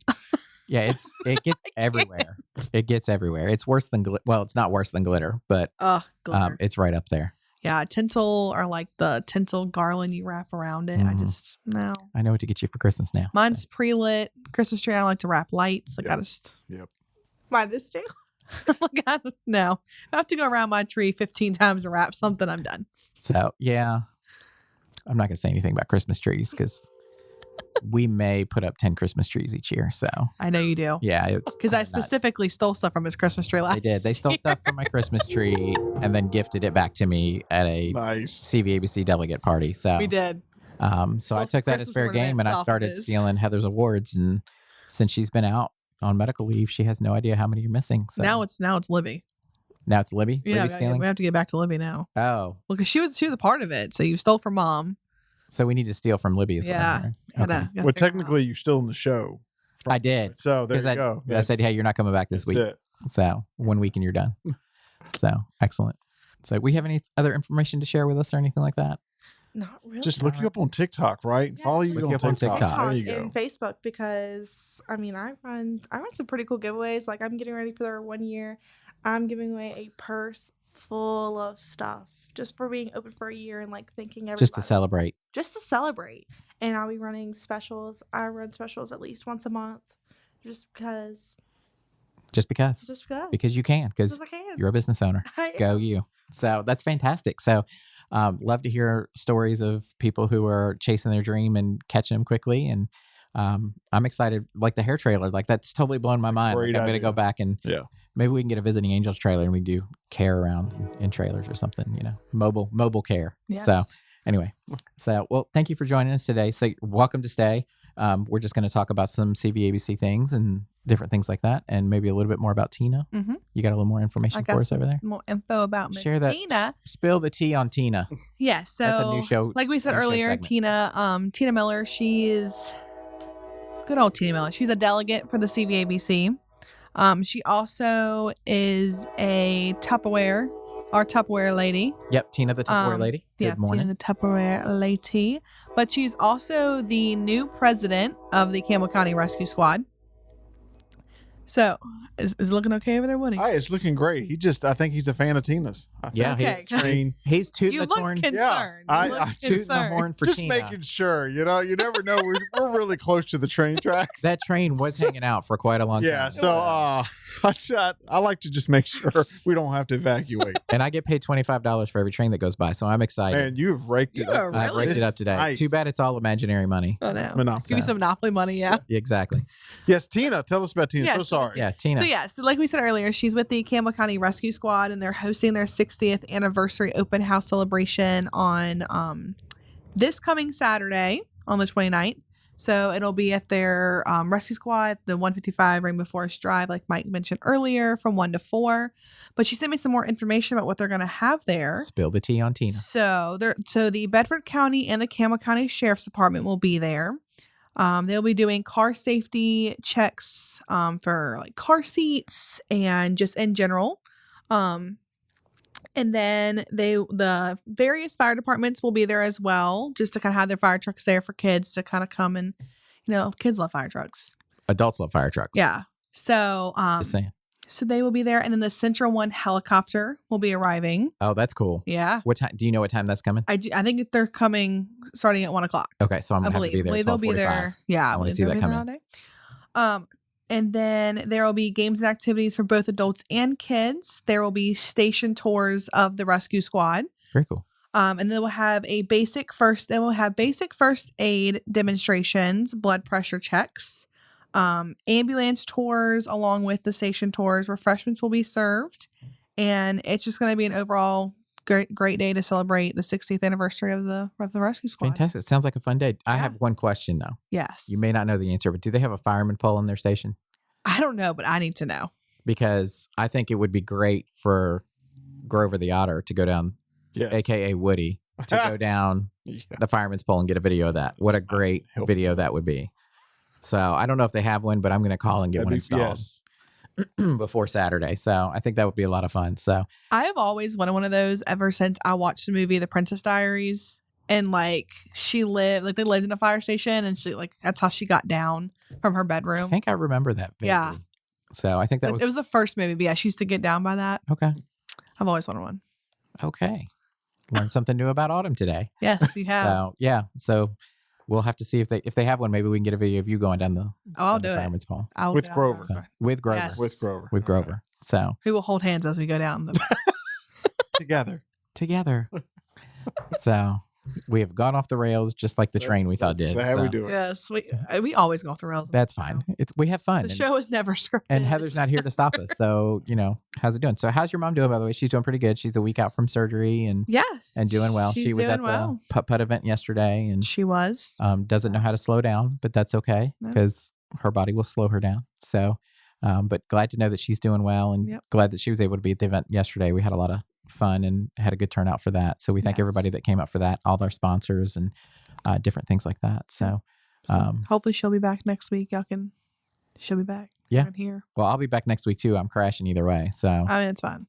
Yeah, it gets everywhere. It gets everywhere. It's worse than it's not worse than glitter, but glitter. It's right up there. Yeah, tinsel, or like the tinsel garland you wrap around it. No. I know what to get you for Christmas now. Mine's pre-lit Christmas tree. I like to wrap lights. Like Mine is too. No. I have to go around my tree 15 times to wrap something. I'm done. So, yeah. I'm not going to say anything about Christmas trees because we may put up 10 Christmas trees each year. So I know you do. Yeah. It's because I specifically stole stuff from his Christmas tree last year. They did. They stole stuff from my Christmas tree and then gifted it back to me at a CVABC delegate party. So we did. So I took that as fair game and I started stealing Heather's awards. And since she's been out on medical leave, she has no idea how many you're missing. So now it's Libby. Now it's Libby? Yeah, Libby's stealing? we have to get back to Libby now. Oh. Well, because she was a part of it. So you stole from Mom. So we need to steal from Libby as well. Okay. Well, technically, you're still in the show. I did. So there you go. I said, hey, you're not coming back this week. It. So 1 week and you're done. So excellent. So we have any other information to share with us or anything like that? Not really. Just look you up on TikTok, right? Yeah, Follow you on TikTok. There you go. and Facebook, because I run some pretty cool giveaways. Like, I'm getting ready for their 1 year. I'm giving away a purse full of stuff just for being open for a year and like thanking everybody. Just to celebrate. And I'll be running specials. I run specials at least once a month just because Just because. Just because. Because you can. Because I can. you're a business owner. Go you. So that's fantastic. So love to hear stories of people who are chasing their dream and catching them quickly. And I'm excited. Like the hair trailer, like that's totally blown my mind. Like I'm going to go back and maybe we can get a Visiting Angels trailer and we can do care around in trailers or something, you know, mobile care. Yes. So anyway, well, thank you for joining us today. So welcome to stay. We're just going to talk about some CVABC things and different things like that, and maybe a little bit more about Tina. Mm-hmm. You got a little more information for us over there? More info about Miss Share that. Tina. Spill the tea on Tina. Yeah, so that's a new show. Like we said earlier, Tina Miller, she's good old Tina Miller. She's a delegate for the CVABC. She also is a Tupperware lady. Yep, Tina the Tupperware lady. Good morning. Tina the Tupperware lady. But she's also the new president of the Campbell County Rescue Squad. So, is it looking okay over there, Woody? Hey, it's looking great. I think he's a fan of Tina's. Yeah, he's tooting you the horn. Concerned. I tooting the horn for just Tina. making sure. You know, you never know. We're really close to the train tracks. That train was hanging out for quite a long time. Yeah, so I like to just make sure we don't have to evacuate. And I get paid $25 for every train that goes by, so I'm excited. Man, you've raked it up. I've raked it up today. Nice. Too bad it's all imaginary money. Oh, no. It's Monopoly. Give me some Monopoly money, yeah. Exactly. Yes, Tina. Tell us about Tina. Yes. So sorry. Yeah, Tina. So like we said earlier, she's with the Campbell County Rescue Squad, and they're hosting their 60th anniversary open house celebration on this coming Saturday on the 29th. So it'll be at their rescue squad, the 155 Rainbow Forest Drive, like Mike mentioned earlier, from 1 to 4. But she sent me some more information about what they're going to have there. Spill the tea on Tina. So the Bedford County and the Campbell County Sheriff's Department will be there. They'll be doing car safety checks for like car seats and just in general. And then the various fire departments will be there as well, just to kind of have their fire trucks there for kids to kind of come and, kids love fire trucks. Adults love fire trucks. Yeah. So, Just saying. So they will be there, and then the Central One helicopter will be arriving. Oh, that's cool. Yeah. What time? Do you know what time that's coming? I think they're coming starting at 1:00. Okay, so I'm gonna have to be there. They'll be there. Yeah, I want to see that coming. And then there will be games and activities for both adults and kids. There will be station tours of the rescue squad. Very cool. And they will have basic first aid demonstrations, blood pressure checks, ambulance tours along with the station tours. Refreshments will be served, and it's just going to be an overall great day to celebrate the 60th anniversary of the rescue squad. Fantastic. Sounds like a fun day. I have one question though. Yes. You may not know the answer, but do they have a fireman pole in their station? I don't know, but I need to know. Because I think it would be great for Grover the Otter to go down, aka Woody, to go down the fireman's pole and get a video of that. What a great video that would be. So I don't know if they have one, but I'm going to call and get one installed before Saturday. So I think that would be a lot of fun. So I have always wanted one of those ever since I watched the movie The Princess Diaries. And they lived in a fire station, and that's how she got down from her bedroom. I think I remember that vaguely. Yeah. So I think it was the first movie, but yeah, she used to get down by that. Okay. I've always wanted one. Okay. Learned something new about Autumn today. Yes, you have. So yeah. So we'll have to see if they have one. Maybe we can get a video of you going down the fireman's pole. With Grover. With Grover. Yes. With Grover. With Grover. So we will hold hands as we go down together. So we have gone off the rails just like the train we thought did. That's how we do it. Yes, we always go off the rails. That's fine. We have fun. The show is never scripted. And Heather's not here to stop us. So, how's it doing? So how's your mom doing, by the way? She's doing pretty good. She's a week out from surgery and doing well. She was at the putt-putt event yesterday. And she was. Doesn't know how to slow down, but that's okay because her body will slow her down. So, but glad to know that she's doing well and glad that she was able to be at the event yesterday. We had a lot of fun and had a good turnout for that. So we thank everybody that came up for that, all our sponsors and different things like that. So hopefully she'll be back next week. She'll be back. Yeah. Here. Well, I'll be back next week too. I'm crashing either way. So I mean, it's fine.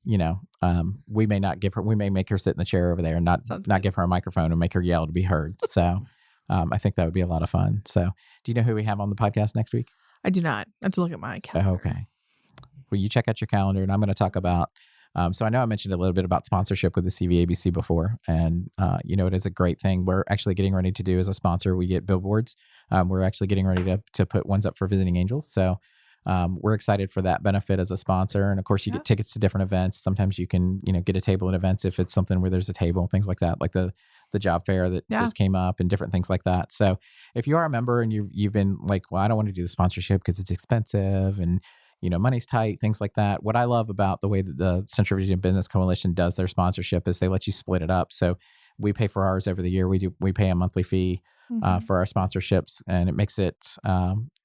We may make her sit in the chair over there and not give her a microphone and make her yell to be heard. So I think that would be a lot of fun. So do you know who we have on the podcast next week? I do not. I have to look at my calendar. Okay. Well, you check out your calendar and I'm going to talk about so I know I mentioned a little bit about sponsorship with the CVABC before, and it is a great thing. We're actually getting ready to do as a sponsor. We get billboards. We're actually getting ready to put ones up for Visiting Angels. So we're excited for that benefit as a sponsor. And of course, you get tickets to different events. Sometimes you can, get a table at events if it's something where there's a table, things like that, like the job fair that just came up and different things like that. So if you are a member and you've been like, well, I don't want to do the sponsorship because it's expensive and, money's tight, things like that. What I love about the way that the Central Virginia Business Coalition does their sponsorship is they let you split it up. So we pay for ours every year. We pay a monthly fee for our sponsorships, and it makes it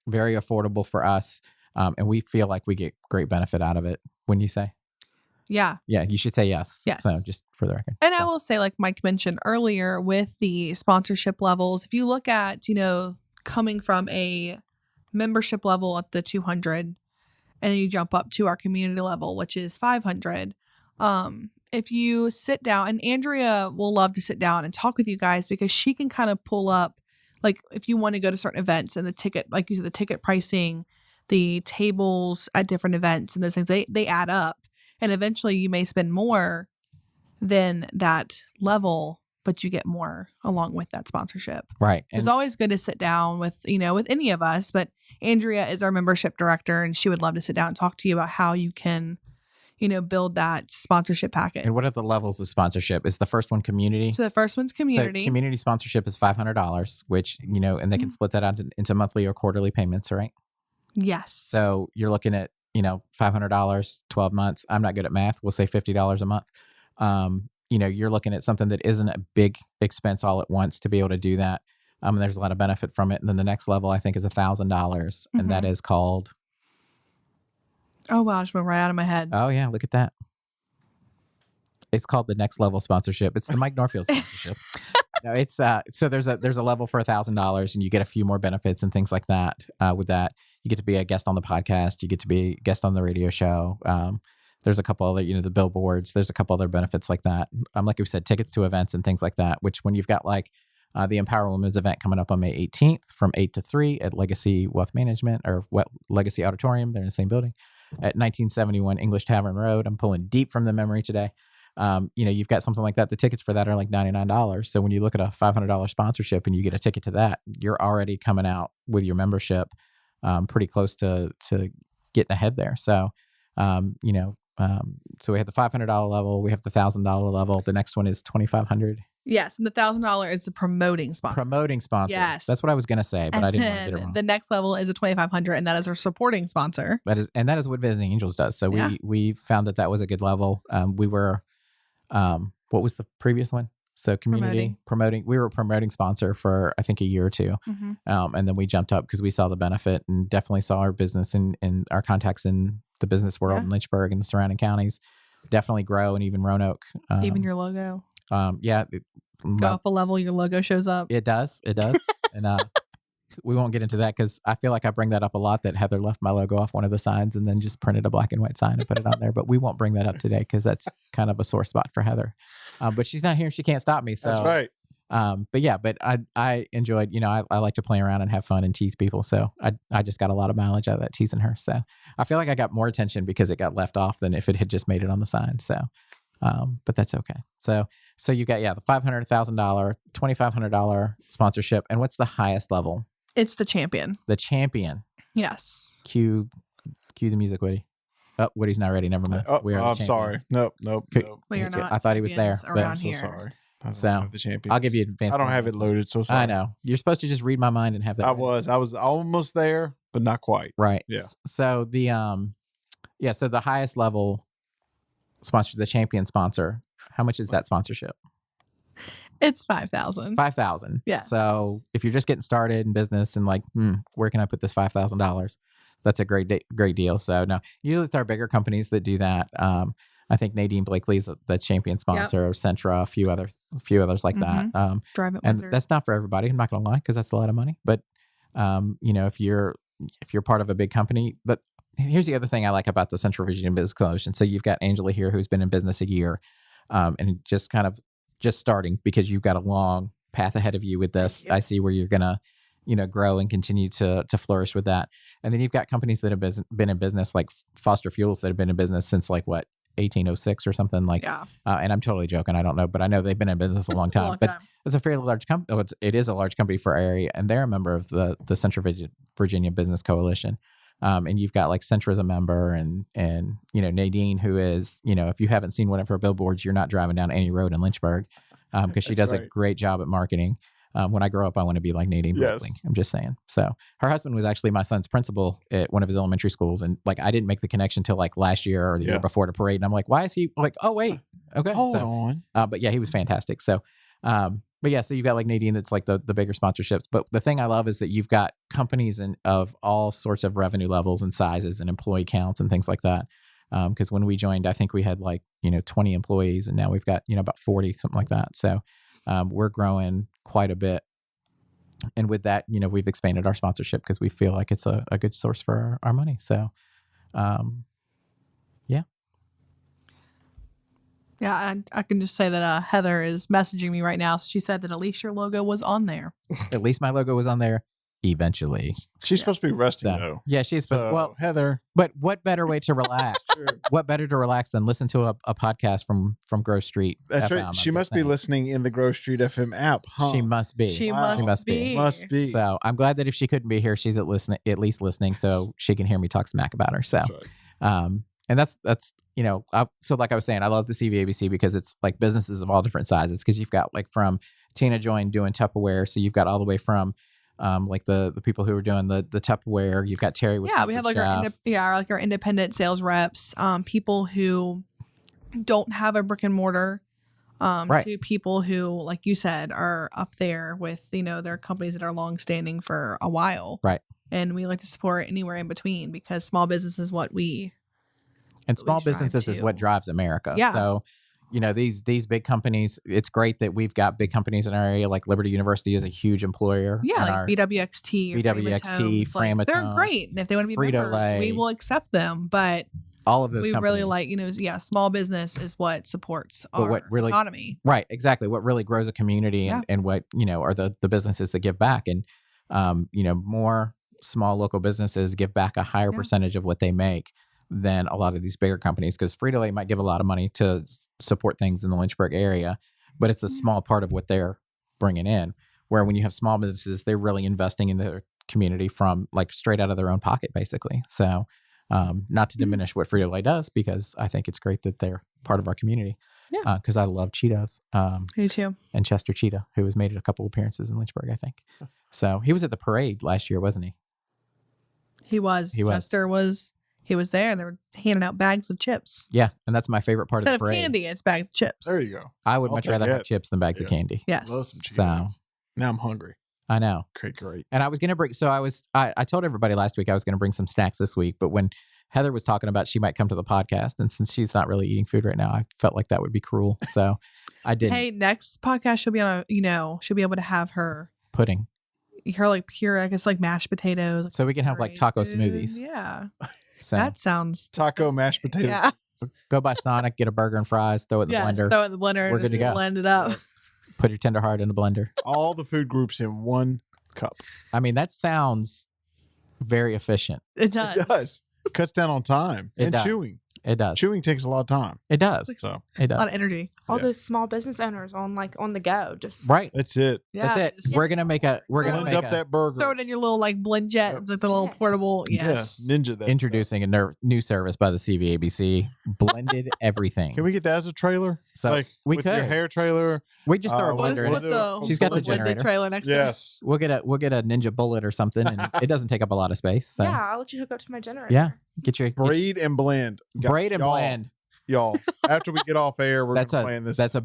very affordable for us. And we feel like we get great benefit out of it. Wouldn't you say? Yeah. Yeah, you should say yes. Yes. So just for the record. And I will say, like Mike mentioned earlier, with the sponsorship levels, if you look at, coming from a membership level at the 200 and you jump up to our community level, which is 500, if you sit down, and Andrea will love to sit down and talk with you guys because she can kind of pull up, like if you want to go to certain events and the ticket, like you said, the ticket pricing, the tables at different events and those things, they add up. And eventually you may spend more than that level, but you get more along with that sponsorship. Right. It's always good to sit down with, with any of us, but Andrea is our membership director and she would love to sit down and talk to you about how you can, build that sponsorship package. And what are the levels of sponsorship? Is the first one community? So the first one's community. So community sponsorship is $500, which, and they can split that out into monthly or quarterly payments, right? Yes. So you're looking at, $500, 12 months. I'm not good at math. We'll say $50 a month. You're looking at something that isn't a big expense all at once to be able to do that. And there's a lot of benefit from it. And then the next level, I think, is $1,000. And that is called. Oh, wow. It just went right out of my head. Oh, yeah. Look at that. It's called the next level sponsorship. It's the Mike Norfield sponsorship. No, it's so there's a level for $1,000 and you get a few more benefits and things like that. With that, you get to be a guest on the podcast. You get to be a guest on the radio show. There's a couple other, the billboards. There's a couple other benefits like that. Like we said, tickets to events and things like that, which when you've got like the Empower Women's event coming up on May 18th from 8 to 3 at Legacy Wealth Management or Legacy Auditorium. They're in the same building at 1971 English Tavern Road. I'm pulling deep from the memory today. You've got something like that. The tickets for that are like $99. So when you look at a $500 sponsorship and you get a ticket to that, you're already coming out with your membership pretty close to getting ahead there. So, so we have the $500 level, we have the $1,000 level. The next one is $2,500. Yes, and the $1,000 is the promoting sponsor. Promoting sponsor. Yes, that's what I was going to say, but I didn't want to get it wrong. The next level is a $2,500, and that is our supporting sponsor. That is what Visiting Angels does. So we found that was a good level. We were, what was the previous one? So community promoting. We were a promoting sponsor for I think a year or two, and then we jumped up because we saw the benefit and definitely saw our business and our contacts in the business world in Lynchburg and the surrounding counties definitely grow, and even Roanoke. Even your logo. Go up a level, your logo shows up. It does. And we won't get into that because I feel like I bring that up a lot, that Heather left my logo off one of the signs and then just printed a black and white sign and put it on there. But we won't bring that up today because that's kind of a sore spot for Heather. But she's not here. She can't stop me. So that's right. But I enjoyed, I like to play around and have fun and tease people. So I just got a lot of mileage out of that teasing her. So I feel like I got more attention because it got left off than if it had just made it on the sign. So, but that's okay. So you got, the $500,000, $2,500 sponsorship. And what's the highest level? It's the champion. The champion. Yes. Cue the music, Woody. Oh, Woody's not ready. Never mind. I'm sorry. Nope. Well, you're not. I thought he was there. But I'm so sorry. So the champion. I'll give you advance. I don't have it loaded, so sorry. I know. You're supposed to just read my mind and have that. I was almost there, but not quite. Right. Yeah. So the so the highest level sponsor, the champion sponsor, how much is that sponsorship? It's $5,000. $5,000. Yeah. So if you're just getting started in business and like, where can I put this $5,000? That's a great deal. So no, usually it's our bigger companies that do that. I think Nadine Blakely's the champion sponsor of Centra, a few others like that. Drive It and Wizard. that's not for everybody. I'm not going to lie, because that's a lot of money. But if you're part of a big company, but here's the other thing I like about the Central Virginia Business Coalition. So you've got Angela here, who's been in business a year, and just starting, because you've got a long path ahead of you with this. I see where you're gonna, grow and continue to flourish with that. And then you've got companies that have been in business, like Foster Fuels, that have been in business since 1806 or something like. Yeah. And I'm totally joking. I don't know, but I know they've been in business a long time. But it's a fairly large company. It is a large company for our area, and they're a member of the Central Virginia Business Coalition. And you've got like Centra's a member and Nadine, who is, if you haven't seen one of her billboards, you're not driving down any road in Lynchburg, because she does a great job at marketing. When I grow up, I want to be like Nadine Brooklyn. I'm just saying. So her husband was actually my son's principal at one of his elementary schools. And like, I didn't make the connection till like last year or the year before the parade. And I'm like, why is he like, oh, wait. Okay. Hold on. But yeah, he was fantastic. So, but yeah, so you've got like Nadine, that's like the bigger sponsorships. But the thing I love is that you've got companies of all sorts of revenue levels and sizes and employee counts and things like that. Because when we joined, I think we had like, 20 employees, and now we've got, about 40, something like that. So we're growing quite a bit. And with that, we've expanded our sponsorship because we feel like it's a good source for our money. So, yeah. Yeah, I can just say that Heather is messaging me right now. So she said that at least your logo was on there. At least my logo was on there eventually. She's supposed to be resting, though. Yeah, she's supposed to. Well, Heather. But what better way to relax? What better to relax than listen to a podcast from Grove Street That's FM, right. She must be listening in the Grove Street FM app, huh? She must be. She must be. Must be. So I'm glad that if she couldn't be here, she's at least listening, so she can hear me talk smack about her. So, and that's so like I was saying, I love the CVABC because it's like businesses of all different sizes, because you've got like from Tina joined doing Tupperware, so you've got all the way from like the people who are doing the Tupperware. You've got Terry with we have like our independent sales reps, people who don't have a brick and mortar, to people who, like you said, are up there with their companies that are long standing for a while, right? And we like to support anywhere in between, because small business is what we. And small businesses is what drives America. Yeah. So, these big companies, it's great that we've got big companies in our area. Like Liberty University is a huge employer. Yeah, like BWXT. Framatome. They're great. And if they want to be members, we will accept them. But all of those companies. Really like, small business is what supports our economy. Right, exactly. What really grows a community and what, are the businesses that give back. And, more small local businesses give back a higher percentage of what they make than a lot of these bigger companies, because Frito-Lay might give a lot of money to support things in the Lynchburg area, but it's a small part of what they're bringing in. Where when you have small businesses, they're really investing in their community from like straight out of their own pocket, basically. So not to diminish what Frito-Lay does, because I think it's great that they're part of our community. Yeah. Because I love Cheetos. Me too. And Chester Cheetah, who has made a couple appearances in Lynchburg, I think. So he was at the parade last year, wasn't he? He was. Chester was. He was there. They were handing out bags of chips. Yeah, and that's my favorite part of the parade. Instead of candy, it's bags of chips. There you go. I would much rather have chips than bags of candy. Yes. Love some chips. So now I'm hungry. I know. Great. And I was going to bring, I told everybody last week I was going to bring some snacks this week, but when Heather was talking about she might come to the podcast, and since she's not really eating food right now, I felt like that would be cruel. So I didn't. Hey, next podcast she'll be on she'll be able to have her pudding. Her like pure, I guess, like mashed potatoes. So we can have like taco smoothies. Yeah. So that sounds taco mashed potatoes. Yeah. Go by Sonic, get a burger and fries, throw it in the blender. Throw it in the blender. We're good to go. Blend it up. Put your tender heart in the blender. All the food groups in one cup. I mean, that sounds very efficient. It does. It does. It cuts down on time and chewing. It does. Chewing takes a lot of time. It does. So it does. A lot of energy. All those small business owners on the go, just right. That's it. Yeah, that's it. We're gonna make a. We're gonna blend up that burger. Throw it in your little like blend jet. It's like the little portable. Yes. Yeah, ninja that. Introducing a new service by the CVABC. Blended everything. Can we get that as a trailer? So like we with could. Your hair trailer. We just throw a blender in it. She's got the generator. Trailer next to it. We'll get a Ninja Bullet or something, and it doesn't take up a lot of space. So. Yeah, I'll let you hook up to my generator. Yeah, get your braid and blend. Blend. Y'all, after we get off air, we're gonna plan this. That's a $1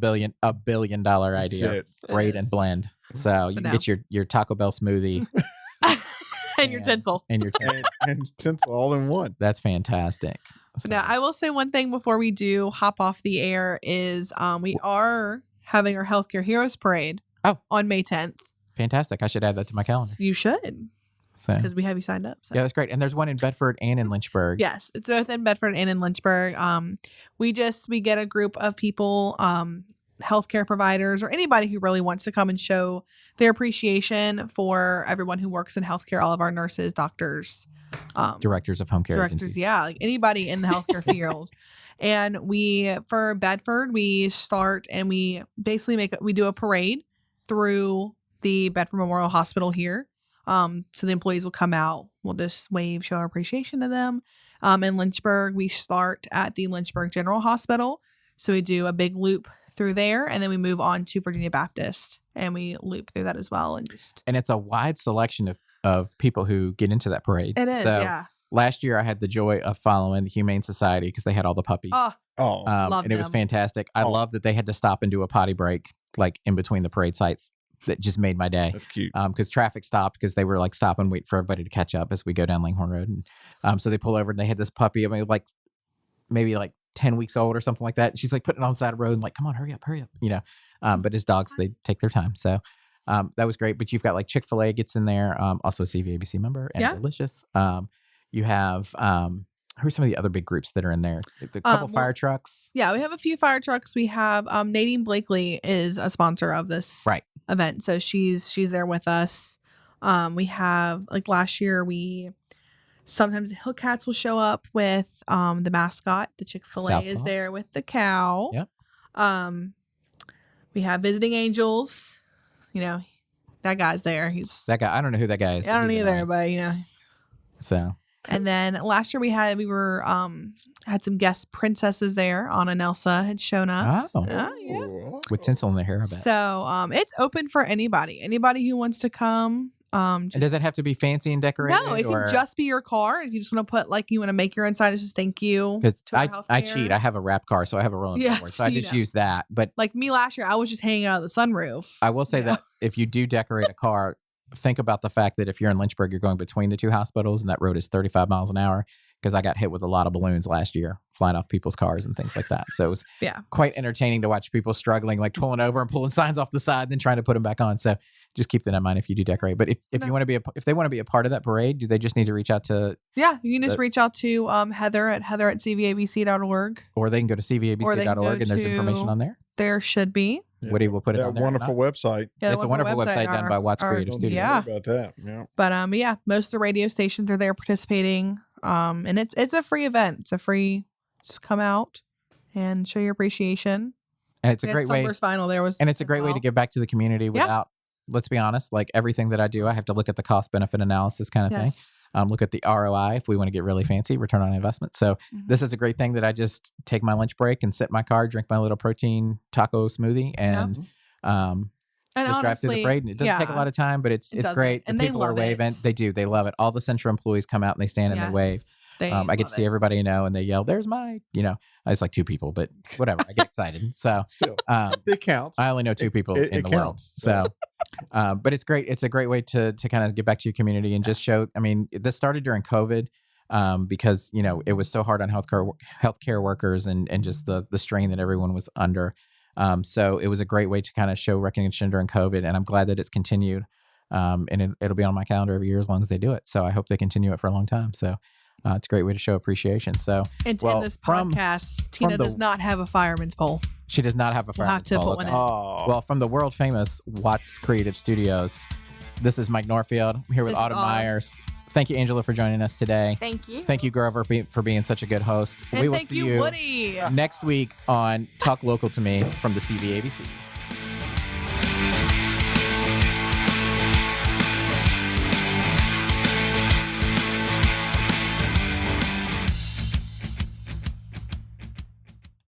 billion idea. Braid and blend. So you can get your Taco Bell smoothie and your tinsel and tinsel all in one. That's fantastic. So. Now, I will say one thing before we do hop off the air is we are having our Healthcare Heroes Parade on May 10th. Fantastic. I should add that to my calendar. You should. Because we have you signed up. So. Yeah, that's great. And there's one in Bedford and in Lynchburg. Yes, it's both in Bedford and in Lynchburg. We get a group of people, healthcare providers or anybody who really wants to come and show their appreciation for everyone who works in healthcare, all of our nurses, doctors, directors of home care agencies. Yeah, like anybody in the healthcare field. And for Bedford, we start and we basically we do a parade through the Bedford Memorial Hospital here. So the employees will come out we'll just wave, show our appreciation to them. In Lynchburg, we start at the Lynchburg General Hospital. So we do a big loop through there, and then we move on to Virginia Baptist, and we loop through that as well. And it's a wide selection of people who get into that parade. It is, so yeah. Last year, I had the joy of following the Humane Society because they had all the puppies. Love and it was fantastic. I love that they had to stop and do a potty break like in between the parade sites. That just made my day. That's cute. Because traffic stopped because they were like stop and wait for everybody to catch up as we go down Langhorne Road. And so they pull over and they had this puppy. I mean, like maybe like 10 weeks old or something like that. And she's like putting it on the side of the road and like, come on, hurry up, you know. But as dogs, they take their time. So that was great. But you've got like Chick-fil-A gets in there, also a CVABC member and Delicious. You have who are some of the other big groups that are in there? The couple fire trucks. Yeah, we have a few fire trucks. We have Nadine Blakely is a sponsor of this event, so she's there with us. We have like last year sometimes the Hillcats will show up with the mascot. The Chick-fil-A is there with the cow. Yep. We have Visiting Angels. You know, that guy's there. He's that guy. I don't know who that guy is. I don't either, but you know. So. And then last year we had some guest princesses there. Anna and Elsa had shown up. Oh. Yeah. With tinsel in their hair, I bet. So it's open for anybody who wants to come. And does it have to be fancy and decorated? No, it can just be your car. If you just want to put you want to make your own sign, it says thank you. Because I cheat. I have a wrap car, so I have a rolling board. So I just use that. But like me last year, I was just hanging out of the sunroof. I will say that if you do decorate a car, think about the fact that if you're in Lynchburg, you're going between the two hospitals and that road is 35 miles an hour because I got hit with a lot of balloons last year flying off people's cars and things like that. So it was quite entertaining to watch people struggling, like pulling over and pulling signs off the side and then trying to put them back on. So just keep that in mind if you do decorate. But if you want to be if they want to be a part of that parade, do they just need to reach out to? Yeah, you can just reach out to Heather at CVABC.org. Or they can go to CVABC.org and there's information on there. There should be. Yeah. Woody will put it on there. Wonderful website. Yeah, it's a wonderful website done by Watts Creative Studios. Yeah. About that. Yeah. But most of the radio stations are there participating. And it's a free event. It's a free just come out and show your appreciation. And it's a great way. Final there was and it's a great way to give back to the community without let's be honest, like everything that I do, I have to look at the cost benefit analysis kind of thing. Look at the ROI if we want to get really fancy, return on investment. So this is a great thing that I just take my lunch break and sit in my car, drink my little protein taco smoothie and just drive through the parade. And it doesn't take a lot of time, but it's great. And the people are waving. They do. They love it. All the Central employees come out and they stand and they wave. I get to see everybody and they yell, "There's Mike!" It's like two people, but whatever. I get excited. So still, it counts. I only know two people in the world. So, but it's great. It's a great way to kind of get back to your community and just show. I mean, this started during COVID because it was so hard on healthcare workers and just the strain that everyone was under. So it was a great way to kind of show recognition during COVID, and I'm glad that it's continued. And it'll be on my calendar every year as long as they do it. So I hope they continue it for a long time. So. It's a great way to show appreciation. So, and in this podcast, Tina does not have a fireman's pole. She does not have a fireman's pole. We'll have to put one in. Well, from the world famous Watts Creative Studios, this is Mike Norfield. I'm here with Autumn Myers. Thank you, Angela, for joining us today. Thank you. Thank you, Grover, for being such a good host. And we will thank see you, Woody. next week on Talk Local to Me from the CVABC.